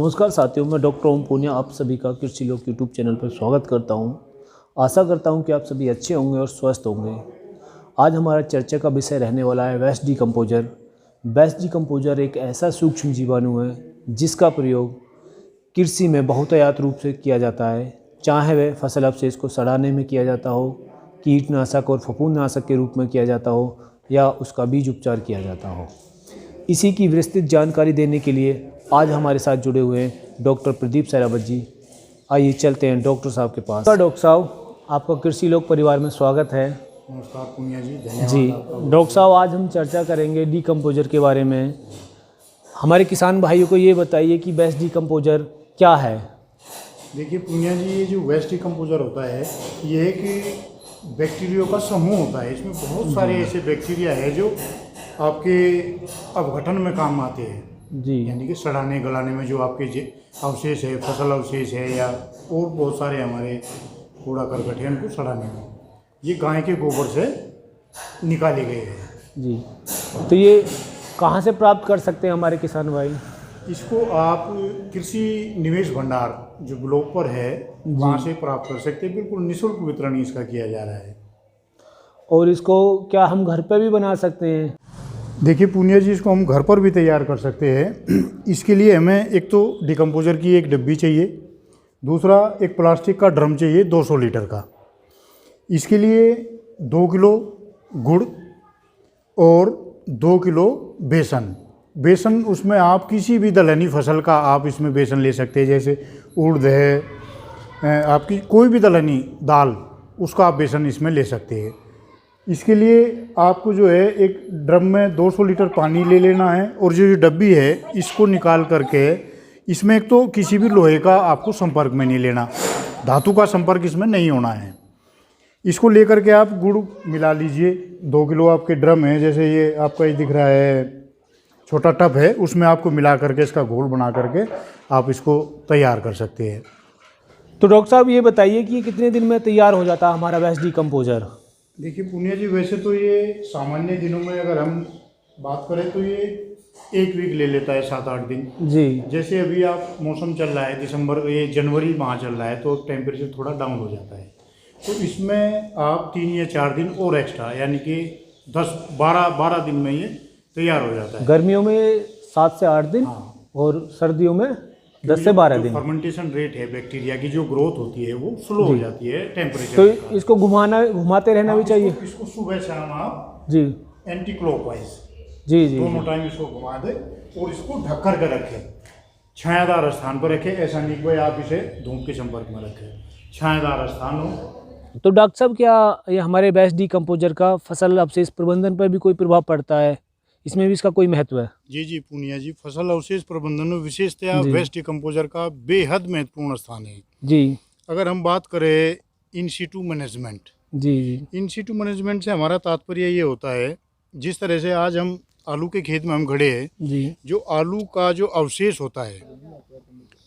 नमस्कार साथियों, मैं डॉक्टर ओम पूनिया आप सभी का कृषि लोक यूट्यूब चैनल पर स्वागत करता हूं। आशा करता हूं कि आप सभी अच्छे होंगे और स्वस्थ होंगे। आज हमारा चर्चा का विषय रहने वाला है वेस्ट डिकम्पोजर। वेस्ट डिकम्पोजर एक ऐसा सूक्ष्म जीवाणु है जिसका प्रयोग कृषि में बहुतायत रूप से किया जाता है, चाहे वह फसल अवशेष को सड़ाने में किया जाता हो, कीटनाशक और फफूंदनाशक के रूप में किया जाता हो या उसका बीज उपचार किया जाता हो। इसी की विस्तृत जानकारी देने के लिए आज हमारे साथ जुड़े हुए हैं डॉक्टर प्रदीप सरावत जी। आइए चलते हैं डॉक्टर साहब के पास। डॉक्टर साहब, आपका कृषि लोक परिवार में स्वागत है। नमस्कार पूनिया जी, धन्यवाद। जी डॉक्टर साहब, आज हम चर्चा करेंगे डिकम्पोजर के बारे में। हमारे किसान भाइयों को ये बताइए कि वेस्ट डिकम्पोजर क्या है। देखिए पूनिया जी, ये जो वेस्ट डिकम्पोजर होता है ये एक बैक्टीरिया का समूह होता है। इसमें बहुत सारे ऐसे बैक्टीरिया है जो आपके अपघटन में काम आते हैं जी, यानी कि सड़ाने गलाने में जो आपके अवशेष है, फसल अवशेष है या और बहुत सारे हमारे कूड़ा करकट है, उनको सड़ाने में ये गाय के गोबर से निकाले गए हैं। जी, तो ये कहाँ से प्राप्त कर सकते हैं हमारे किसान भाई? इसको आप कृषि निवेश भंडार जो ब्लॉक पर है वहाँ से प्राप्त कर सकते हैं। बिल्कुल निःशुल्क वितरण इसका किया जा रहा है। और इसको क्या हम घर पे भी बना सकते हैं? देखिए पूनिया जी, इसको हम घर पर भी तैयार कर सकते हैं। इसके लिए हमें एक तो डिकम्पोजर की एक डब्बी चाहिए, दूसरा एक प्लास्टिक का ड्रम चाहिए 200 लीटर का। इसके लिए 2 किलो गुड़ और 2 किलो बेसन उसमें आप किसी भी दलहनी फसल का आप इसमें बेसन ले सकते हैं, जैसे उड़द है, आपकी कोई भी दलहनी दाल उसका आप बेसन इसमें ले सकते हैं। इसके लिए आपको जो है एक ड्रम में 200 लीटर पानी ले लेना है और जो ये डब्बी है इसको निकाल करके इसमें एक तो किसी भी लोहे का आपको संपर्क में नहीं लेना, धातु का संपर्क इसमें नहीं होना है। इसको लेकर के आप गुड़ मिला लीजिए। 2 किलो आपके ड्रम है, जैसे ये आपका ये दिख रहा है छोटा टब है, उसमें आपको मिला करके इसका घोल बना करके आप इसको तैयार कर सकते हैं। तो डॉक्टर साहब ये बताइए कि कितने दिन में तैयार हो जाता है हमारा वेस्ट डिकम्पोजर? देखिए पूनिया जी, वैसे तो ये सामान्य दिनों में अगर हम बात करें तो ये 1 वीक ले लेता है, 7-8 दिन जी। जैसे अभी आप मौसम चल रहा है दिसंबर, ये जनवरी माह चल रहा है तो टेम्परेचर थोड़ा डाउन हो जाता है, तो इसमें आप 3 या 4 दिन और एक्स्ट्रा यानी कि 10-12 दिन में ये तैयार हो जाता है। गर्मियों में 7 से 8 दिन। हाँ। और सर्दियों में 10 से 12 दिन। फर्मेंटेशन रेट है बैक्टीरिया की, जो ग्रोथ होती है वो स्लो हो जाती है टेम्परेचर। तो इसको घुमाते रहना भी चाहिए। इसको सुबह शाम आप जी एंटी क्लॉकवाइज जी जी दोनों टाइम इसको घुमा दे और इसको ढक कर के रखें, छायादार स्थान पर रखें। ऐसा नहीं कोई आप इसे धूप के संपर्क में रखें, छायादार स्थान हो। तो डॉक्टर साहब, क्या ये हमारे वेस्ट डिकम्पोजर का फसल अवशेष प्रबंधन पर भी कोई प्रभाव पड़ता है? इसमें भी इसका कोई महत्व है? जी पूनिया जी, फसल अवशेष प्रबंधन में विशेषतया वेस्ट डिकम्पोजर का बेहद महत्वपूर्ण स्थान है जी। अगर हम बात करें इन सीटू मैनेजमेंट, जी जी, इन सीटू मैनेजमेंट से हमारा तात्पर्य ये होता है, जिस तरह से आज हम आलू के खेत में हम खड़े हैं जी, जो आलू का जो अवशेष होता है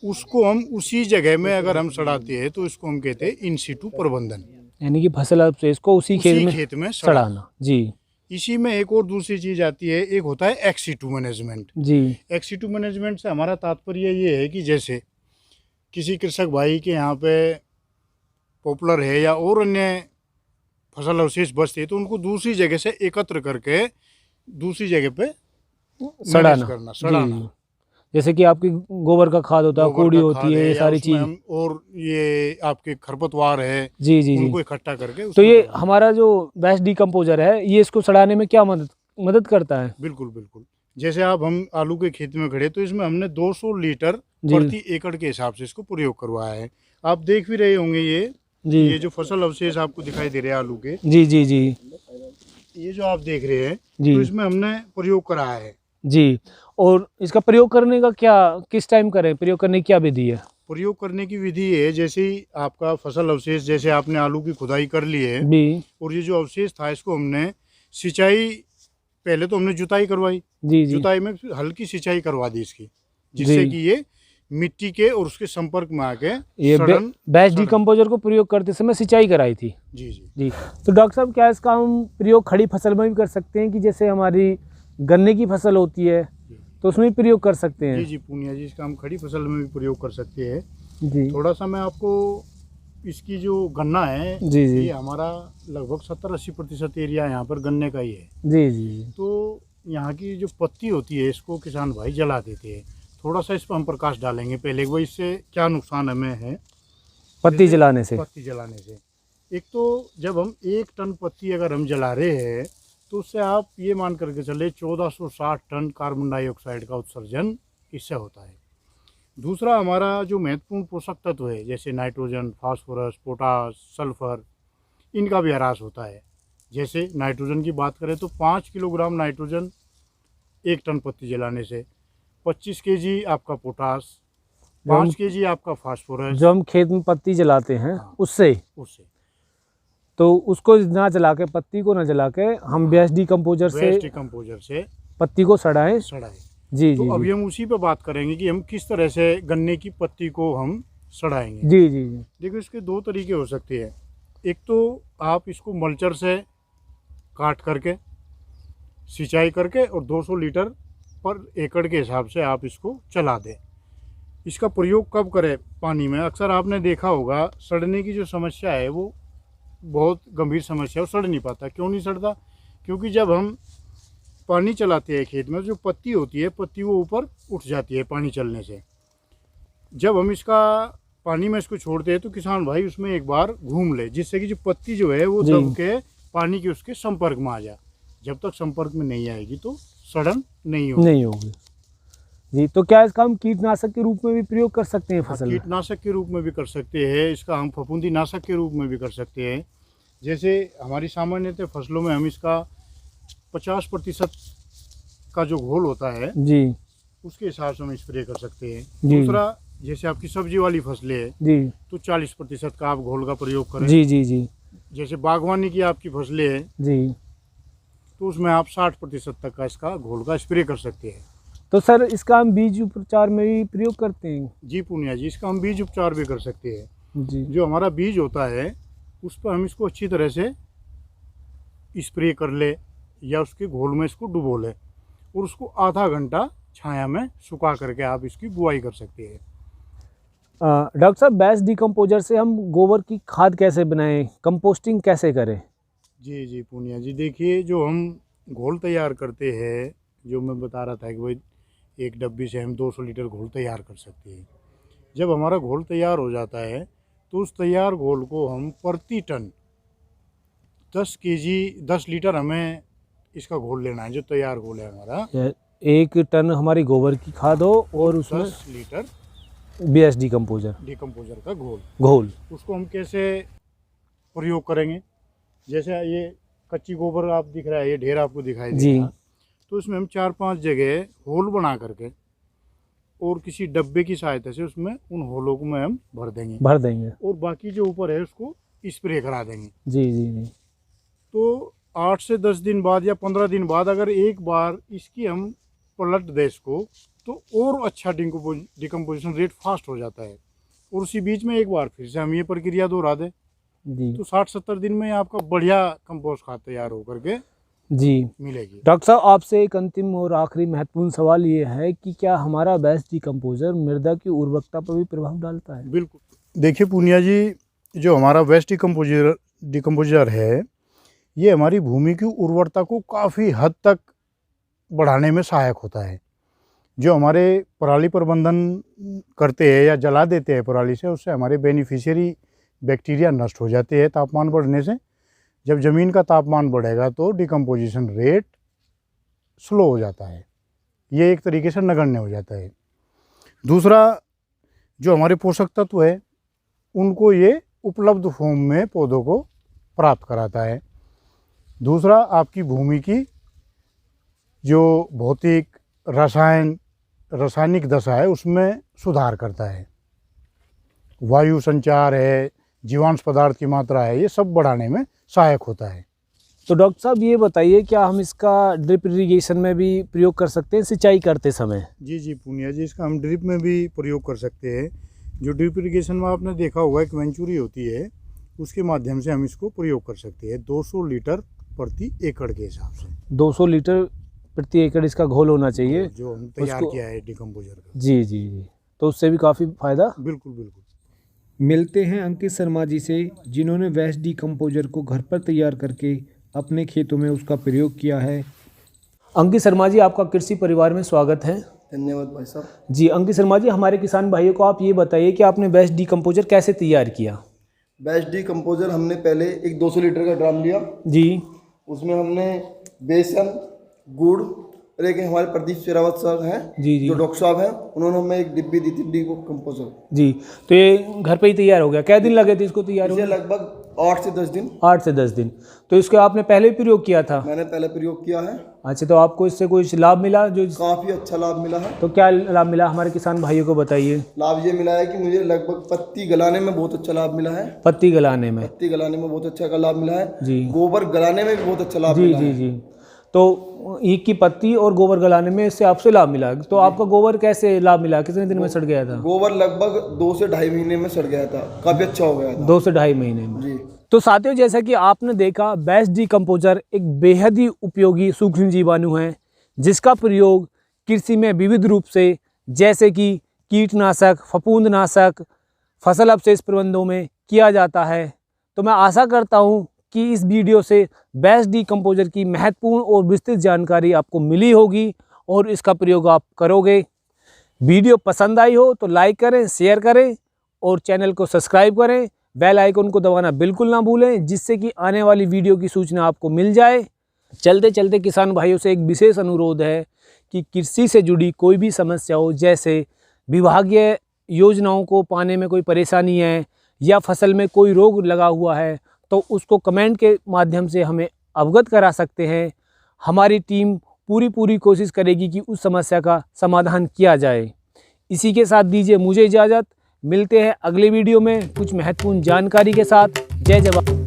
उसको हम उसी जगह में अगर हम सड़ाते हैं तो इसको हम कहते हैं इन सीटू प्रबंधन, यानी कि फसल अवशेष को उसी खेत में सड़ाना। जी। इसी में एक और दूसरी चीज आती है, एक होता है एक्स-सीटू मैनेजमेंट। जी। एक्स-सीटू मैनेजमेंट से हमारा तात्पर्य ये है कि जैसे किसी कृषक भाई के यहाँ पे पॉपुलर है या और अन्य फसल अवशेष बचते हैं तो उनको दूसरी जगह से एकत्र करके दूसरी जगह पे सड़ाना। जैसे कि आपकी गोबर का खाद होता है, कूड़ी होती है, ये सारी चीज, और ये आपके खरपतवार है, जी जी जी, उनको इकट्ठा करके। तो ये हमारा जो वेस्ट डिकम्पोजर है ये इसको सड़ाने में क्या मदद करता है? बिल्कुल। जैसे आप हम आलू के खेत में खड़े तो इसमें हमने 200 लीटर प्रति एकड़ के हिसाब से इसको प्रयोग करवाया है। आप देख भी रहे होंगे ये जो फसल अवशेष आपको दिखाई दे रहे हैं आलू के, जी जी जी, ये जो आप देख रहे हैं जी, तो इसमें हमने प्रयोग कराया है जी। और इसका प्रयोग करने का किस टाइम करें, प्रयोग करने की क्या विधि है? प्रयोग करने की विधि है, जैसे ही आपका फसल अवशेष, जैसे आपने आलू की खुदाई कर ली है और ये जो अवशेष था इसको हमने सिंचाई, पहले तो हमने जुताई करवाई, जी, जुताई में हल्की सिंचाई करवा दी इसकी, जिससे कि ये मिट्टी के और उसके संपर्क में आके ये वेस्ट डिकम्पोजर को प्रयोग करते समय सिंचाई कराई थी। जी। तो डॉक्टर साहब, क्या इसका हम प्रयोग खड़ी फसल में भी कर सकते हैं कि जैसे हमारी गन्ने की फसल होती है तो उसमें भी प्रयोग कर सकते हैं। जी जी पूनिया जी, इसका हम खड़ी फसल में भी प्रयोग कर सकते हैं। जी थोड़ा सा मैं आपको इसकी जो गन्ना है, जी जी ये हमारा लगभग 70-80% एरिया यहाँ पर गन्ने का ही है। जी जी जी। तो यहाँ की जो पत्ती होती है इसको किसान भाई जला देते हैं। थोड़ा सा इस पर हम प्रकाश डालेंगे पहले, वो इससे क्या नुकसान हमें है पत्ती जलाने से। पत्ती जलाने से। एक तो जब हम 1 टन पत्ती अगर हम जला रहे हैं तो उससे आप ये मान करके चले 1460 टन कार्बन डाइऑक्साइड का उत्सर्जन इससे होता है। दूसरा, हमारा जो महत्वपूर्ण पोषक तत्व है जैसे नाइट्रोजन, फास्फोरस, पोटास, सल्फर, इनका भी ह्रास होता है। जैसे नाइट्रोजन की बात करें तो 5 किलोग्राम नाइट्रोजन 1 टन पत्ती जलाने से, 25 केजी आपका पोटास, 5 केजी आपका फास्फोरस, जो हम खेत में पत्ती जलाते हैं हाँ। उससे उससे तो उसको ना जला के, पत्ती को ना जला के हम वेस्ट डिकम्पोजर वेस्ट से डिकम्पोजर से पत्ती को सड़ाएं। सड़ाए। जी तो जी अभी जी हम उसी पे बात करेंगे कि हम किस तरह से गन्ने की पत्ती को हम सड़ाएंगे। जी जी जी देखो, इसके 2 तरीके हो सकते हैं। एक तो आप इसको मल्चर से काट करके सिंचाई करके और 200 लीटर पर एकड़ के हिसाब से आप इसको चला दें। इसका प्रयोग कब करें पानी में? अक्सर आपने देखा होगा सड़ने की जो समस्या है वो बहुत गंभीर समस्या है, वो सड़ नहीं पाता। क्यों नहीं सड़ता? क्योंकि जब हम पानी चलाते हैं खेत में, जो पत्ती होती है पत्ती वो ऊपर उठ जाती है पानी चलने से। जब हम इसका पानी में इसको छोड़ते हैं तो किसान भाई उसमें एक बार घूम ले, जिससे कि जो पत्ती जो है वो जी। दब के पानी के उसके संपर्क में आ जाए। जब तक संपर्क में नहीं आएगी तो सड़न नहीं होगी। नहीं होगी। जी, तो क्या इसका हम कीटनाशक के रूप में भी प्रयोग कर सकते हैं फसल में? कीटनाशक के रूप में भी कर सकते हैं, इसका हम फफूंदी नाशक के रूप में भी कर सकते हैं। जैसे हमारी सामान्यतः फसलों में हम इसका 50% का जो घोल होता है जी उसके हिसाब से हम स्प्रे कर सकते हैं। जी। दूसरा, जैसे आपकी सब्जी वाली फसलें हैं जी तो 40% का आप घोल का प्रयोग करें। जी जी जी जैसे बागवानी की आपकी फसलें हैं जी। तो उसमें आप 60% तक का इसका घोल का स्प्रे कर सकते हैं। तो सर इसका हम बीज उपचार में भी प्रयोग करते हैं? जी पूनिया जी, इसका हम बीज उपचार भी कर सकते हैं। जी जो हमारा बीज होता है उस पर हम इसको अच्छी तरह से स्प्रे कर ले या उसके घोल में इसको डुबो ले और उसको आधा घंटा छाया में सुखा करके आप इसकी बुआई कर सकते हैं। डॉक्टर साहब, वेस्ट डिकम्पोजर से हम गोबर की खाद कैसे बनाएं, कंपोस्टिंग कैसे करें? जी जी पूनिया जी, देखिए जो हम घोल तैयार करते हैं, जो मैं बता रहा था कि भाई एक डब्बी से हम 200 लीटर घोल तैयार कर सकते हैं। जब हमारा घोल तैयार हो जाता है तो उस तैयार घोल को हम प्रति टन 10 केजी 10 लीटर हमें इसका घोल लेना है। जो तैयार घोल है हमारा, 1 टन हमारी गोबर की खाद हो और उसमें 10 लीटर वेस्ट डिकम्पोजर डिकम्पोजर का घोल। घोल। उसको हम कैसे प्रयोग करेंगे? जैसे ये कच्ची गोबर आप दिख रहा है, ये ढेर आपको दिखाई दे जी। रहा है, तो उसमें हम 4-5 जगह होल बना करके और किसी डब्बे की सहायता से उसमें उन होलों को में हम भर देंगे और बाकी जो ऊपर है उसको स्प्रे करा देंगे। जी जी जी। तो 8 से 10 दिन बाद या 15 दिन बाद अगर एक बार इसकी हम पलट दें इसको, तो और अच्छा डिकम्पोजिशन रेट फास्ट हो जाता है। और उसी बीच में एक बार फिर से हम ये प्रक्रिया दोहरा दें जी तो 60-70 दिन में आपका बढ़िया कंपोस्ट खाद तैयार होकर के जी। मिलेगी। डॉक्टर साहब, आपसे एक अंतिम और आखिरी महत्वपूर्ण सवाल ये है कि क्या हमारा वेस्ट डिकम्पोजर मृदा की उर्वरकता पर भी प्रभाव डालता है? बिल्कुल। देखिए पूनिया जी, जो हमारा वेस्ट डिकम्पोजर है ये हमारी भूमि की उर्वरता को काफ़ी हद तक बढ़ाने में सहायक होता है। जो हमारे पराली प्रबंधन करते हैं या जला देते हैं पराली से, उससे हमारे बेनिफिशियरी बैक्टीरिया नष्ट हो जाते हैं तापमान बढ़ने से। जब ज़मीन का तापमान बढ़ेगा तो डिकम्पोजिशन रेट स्लो हो जाता है, ये एक तरीके से नगण्य हो जाता है। दूसरा, जो हमारे पोषक तत्व है उनको ये उपलब्ध फॉर्म में पौधों को प्राप्त कराता है। दूसरा, आपकी भूमि की जो भौतिक रासायनिक दशा है उसमें सुधार करता है। वायु संचार है, जीवांश पदार्थ की मात्रा है, ये सब बढ़ाने में सहायक होता है। तो डॉक्टर साहब ये बताइए, क्या हम इसका ड्रिप इरिगेशन में भी प्रयोग कर सकते हैं सिंचाई करते समय? जी जी पूनिया जी, इसका हम ड्रिप में भी प्रयोग कर सकते हैं। जो ड्रिप इरिगेशन में आपने देखा होगा एक वेंचुरी होती है, उसके माध्यम से हम इसको प्रयोग कर सकते हैं 200 लीटर प्रति एकड़ के हिसाब से। 200 लीटर प्रति एकड़ इसका घोल होना चाहिए जो हम तैयार उसको- किया है डिकम्पोजर का। जी जी जी, तो उससे भी काफ़ी फ़ायदा। बिल्कुल बिल्कुल। मिलते हैं अंकित शर्मा जी से, जिन्होंने वेस्ट डिकम्पोजर को घर पर तैयार करके अपने खेतों में उसका प्रयोग किया है। अंकित शर्मा जी, आपका कृषि परिवार में स्वागत है। धन्यवाद भाई साहब। जी अंकित शर्मा जी, हमारे किसान भाइयों को आप ये बताइए कि आपने वेस्ट डिकम्पोजर कैसे तैयार किया। बेस्ट डिकम्पोजर हमने पहले एक 200 लीटर का ड्रम लिया, जी उसमें हमने बेसन, गुड़ और एक हमारे प्रदीप शेरावत सर हैं जी जी जो डॉक्टर साहब हैं, उन्होंने हमें एक डिब्बी दी थी डिकम्पोजर। जी, तो ये घर पे ही तैयार हो गया। क्या दिन लगे थे इसको तैयार इसे होने? लगभग 8 से 10 दिन 8 से 10 दिन। तो इसको आपने पहले भी प्रयोग किया था? मैंने पहले प्रयोग किया है। अच्छा, तो आपको इससे कुछ लाभ मिला? जो काफ़ी अच्छा लाभ मिला है। तो क्या लाभ मिला, हमारे किसान भाइयों को बताइए। लाभ ये मिला है कि मुझे लगभग पत्ती गलाने में बहुत अच्छा लाभ मिला है। पत्ती गलाने में? पत्ती गलाने में बहुत अच्छा लाभ मिला है। जी गोबर गलाने में भी बहुत अच्छा लाभ जी मिला जी है। जी, तो ईख की पत्ती और गोबर गलाने में इससे आपसे लाभ मिला। तो आपका गोबर कैसे लाभ मिला, कितने दिन में सड़ गया था? गोबर लगभग 2 से ढाई महीने में सड़ गया था, काफ़ी अच्छा हो गया था। 2 से ढाई महीने में। जी तो साथियों, जैसा कि आपने देखा, बेस्ट डिकम्पोजर एक बेहद ही उपयोगी सूक्ष्म जीवाणु है, जिसका प्रयोग कृषि में विविध रूप से, जैसे कि कीटनाशक, फफूंदनाशक, फसल अवशेष प्रबंधों में किया जाता है। तो मैं आशा करता हूं कि इस वीडियो से बेस्ट डिकम्पोजर की महत्वपूर्ण और विस्तृत जानकारी आपको मिली होगी और इसका प्रयोग आप करोगे। वीडियो पसंद आई हो तो लाइक करें, शेयर करें और चैनल को सब्सक्राइब करें। बेल आइकन को दबाना बिल्कुल ना भूलें, जिससे कि आने वाली वीडियो की सूचना आपको मिल जाए। चलते चलते किसान भाइयों से एक विशेष अनुरोध है कि कृषि से जुड़ी कोई भी समस्या हो, जैसे विभागीय योजनाओं को पाने में कोई परेशानी है या फसल में कोई रोग लगा हुआ है, तो उसको कमेंट के माध्यम से हमें अवगत करा सकते हैं। हमारी टीम पूरी कोशिश करेगी कि उस समस्या का समाधान किया जाए। इसी के साथ दीजिए मुझे इजाज़त। मिलते हैं अगले वीडियो में कुछ महत्वपूर्ण जानकारी के साथ। जय जवान।